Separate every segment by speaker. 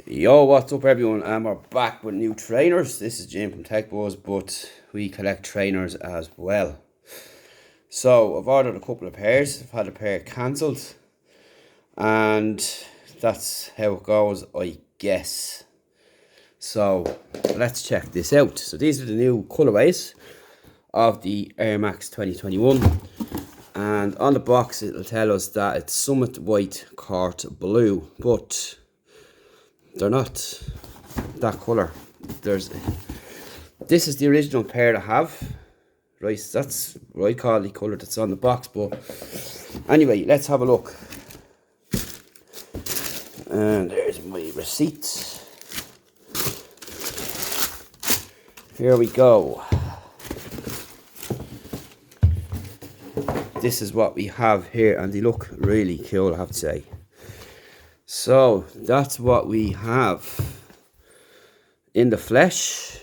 Speaker 1: Yo, what's up everyone? We're back with new trainers. This is Jim from Tech Buzz, but we collect trainers as well. So I've ordered a couple of pairs. I've had a pair cancelled, and that's how it goes, I guess. So let's check this out. So these are the new colourways of the Air Max 2021, and on the box it'll tell us that it's Summit White Court Blue, but they're not that colour. This is the original pair I have, right? That's what I call the colour that's on the box. But anyway, let's have a look. And there's my receipt. Here we go. This is what we have here, and they look really cool, I have to say. So that's what we have in the flesh.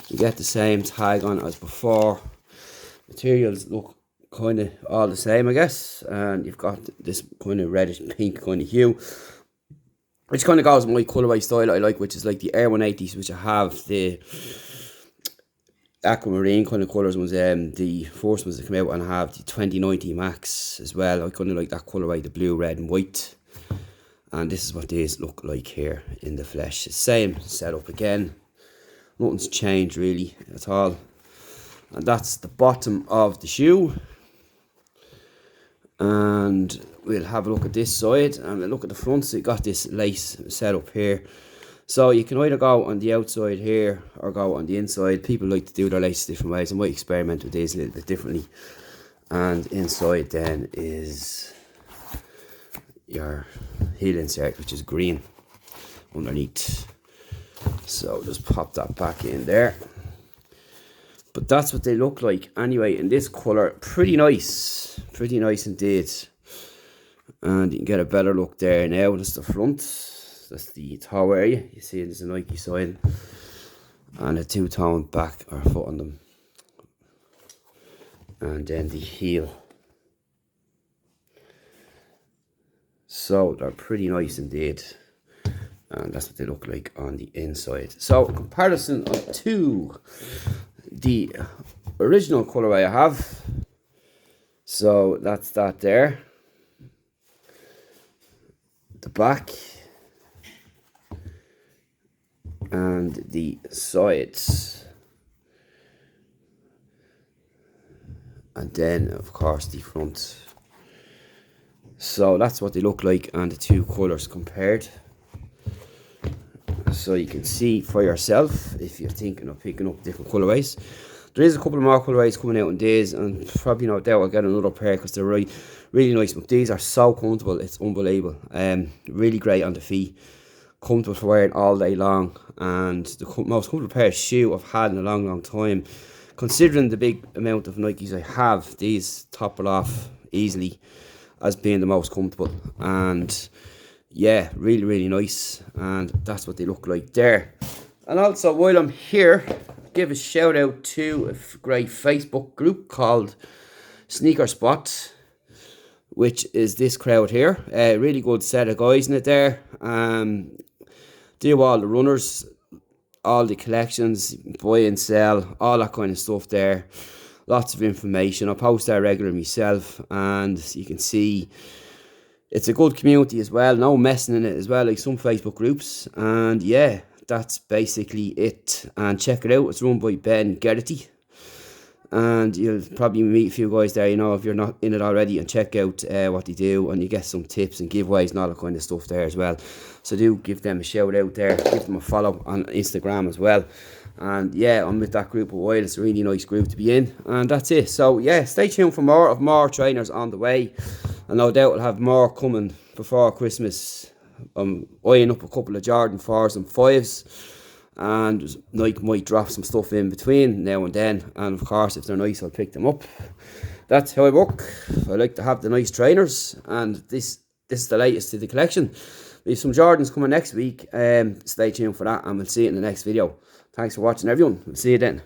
Speaker 1: You get the same tag on as before. Materials look kind of all the same, I guess, and you've got this kind of reddish pink kind of hue, which kind of goes with my colourway style I like, which is like the Air 180s, which I have the aquamarine kind of colours ones, the first ones that come out, and I have the 2090 Max as well. I kind of like that colourway, the blue, red and white. And this is what these look like here in the flesh. Same setup again. Nothing's changed really at all. And that's the bottom of the shoe. And we'll have a look at this side, and we'll look at the front. So you got this lace set up here. So you can either go on the outside here or go on the inside. People like to do their laces different ways. I might experiment with these a little bit differently. And inside then is your heel insert, which is green underneath. So just pop that back in there. But that's what they look like anyway in this colour. Pretty nice indeed. And you can get a better look there now. That's the front, that's the toe area. You see there's a Nike sign and a two-tone back or foot on them, and then the heel. So they're pretty nice indeed, and that's what they look like on the inside. So in comparison to the original colourway I have, so that's that there. The back and the sides, and then of course the front. So that's what they look like, and the two colours compared. So you can see for yourself if you're thinking of picking up different colourways. There is a couple of more colourways coming out in days, and probably no doubt I'll get another pair because they're really nice. But these are so comfortable, it's unbelievable. Really great on the feet, comfortable for wearing all day long, and the most comfortable pair of shoe I've had in a long time. Considering the big amount of Nikes I have, these top it off easily as being the most comfortable. And yeah, really nice, and that's what they look like there. And also, while I'm here, give a shout out to a great Facebook group called Sneaker Spot, which is this crowd here. A really good set of guys in it there. Do all the runners, all the collections, buy and sell, all that kind of stuff there. Lots of information. I post there regularly myself, and you can see it's a good community as well. No messing in it as well, like some Facebook groups. And yeah, that's basically it. And check it out. It's run by Ben Gerety, and you'll probably meet a few guys there, you know, if you're not in it already, and check out what they do, and you get some tips and giveaways and all that kind of stuff there as well. So do give them a shout out there, give them a follow on Instagram as well. And yeah, I'm with that group a while. It's a really nice group to be in, and that's it. So yeah, stay tuned for more trainers on the way, and no doubt I'll have more coming before Christmas. I'm eyeing up a couple of Jordan 4s and 5s, and Nike might drop some stuff in between now and then, and of course if they're nice I'll pick them up. That's how I work. I like to have the nice trainers, and this is the latest to the collection. We have some Jordans coming next week. Stay tuned for that, and we'll see you in the next video. Thanks for watching everyone. We'll see you then.